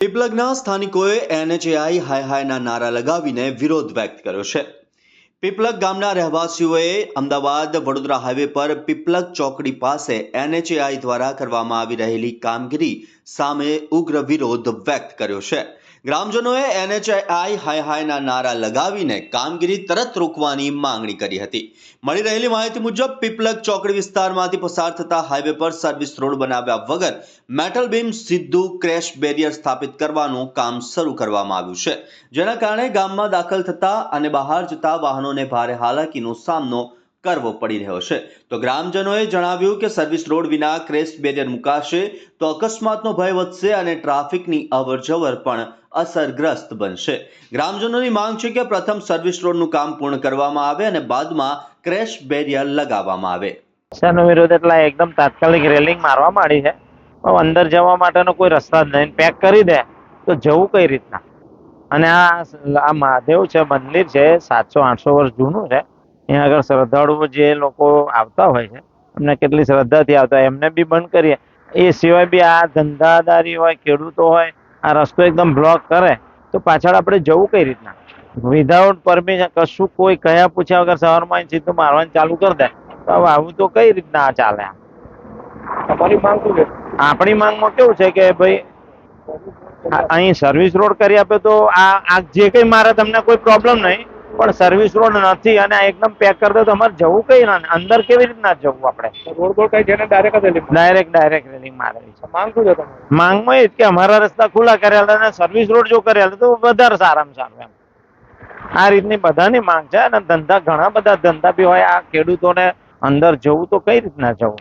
પીપલગના સ્થાનિકોએ એનએચએઆઈ હાય હાયના નારા લગાવીને વિરોધ વ્યક્ત કર્યો છે. પીપલગ ગામના રહેવાસીઓએ અમદાવાદ વડોદરા હાઈવે પર પીપલગ ચોકડી પાસે એનએચએઆઈ દ્વારા કરવામાં આવી રહેલી કામગીરી સામે ઉગ્ર વિરોધ વ્યક્ત કર્યો છે. ગ્રામજનોએ એનએચએઆઈ હાય હાયના નારા લગાવીને કામગીરી તરત રોકવાની માંગણી કરી હતી. મળી રહેલી માહિતી મુજબ પીપલગ ચોકડી વિસ્તારમાંથી પસાર થતા હાઈવે પર સર્વિસ રોડ બનાવ્યા વગર મેટલ બીમ સીધું ક્રેશ બેરિયર સ્થાપિત કરવાનું કામ શરૂ કરવામાં આવ્યું છે, જેના કારણે ગામમાં દાખલ થતા અને બહાર જતા વાહનોને ભારે હાલાકીનો સામનો કરવો પડી રહ્યો છે. તો ગ્રામજનોએ જણાવ્યું કે સર્વિસ રોડ વિના ક્રેશ બેરિયર મુકાશે તો અકસ્માતનો ભય વધશે અને ટ્રાફિકની અવરજવર પણ અસરગ્રસ્ત બનશે. ગ્રામજનોની માંગ છે કે પ્રથમ સર્વિસ રોડનું કામ પૂર્ણ કરવામાં આવે અને બાદમાં ક્રેશ બેરિયર લગાવવામાં આવે. શેનો વિરોધ એટલે એકદમ તાત્કાલિક રેલિંગ મારવા માંડી છે. અંદર જવા માટેનો કોઈ રસ્તા જ નહીં. પેક કરી દે તો જવું કઈ રીતના? અને આ મહાદેવ છે, મંદિર છે, 700-800 વર્ષ જૂનું છે. અહીંયા આગળ શ્રદ્ધાળુઓ જે લોકો આવતા હોય છે એમને કેટલી શ્રદ્ધાથી આવતા હોય એમને બી બંધ કરીએ. એ સિવાય બી આ ધંધાદારી હોય, ખેડૂતો હોય, આ રસ્તો એકદમ બ્લોક કરે તો પાછળ આપણે જવું કઈ રીતના? વિધાઉટ પરમિશન કશું કોઈ કયા પૂછ્યા વગર સવારમાં સીધું મારવાનું ચાલુ કરી દે તો હવે આવું તો કઈ રીતના ચાલે? તમારી માંગ શું છે? આપણી માંગમાં કેવું છે કે ભાઈ અહીં સર્વિસ રોડ કરી આપે તો આ જે કઈ મારે તમને કોઈ પ્રોબ્લેમ નહીં, પણ સર્વિસ રોડ નથી અને એકદમ પેક કરી દે તો અમારે જવું કઈ ના, અંદર કેવી રીતના જવું? આપણે રોડ બોર્ડ કઈ છે ને ડાયરેક્ટ રેલિંગ મારેલી છે. માંગ શું છે તમારી? માંગમાં એ જ કે અમારા રસ્તા ખુલ્લા કર્યા અને સર્વિસ રોડ જો કર્યા તો વધારે સારામાં સારું એમ. આ રીતની બધાની માંગ છે અને ધંધા ઘણા બધા ધંધા બી હોય. આ ખેડૂતોને અંદર જવું તો કઈ રીતના જવું?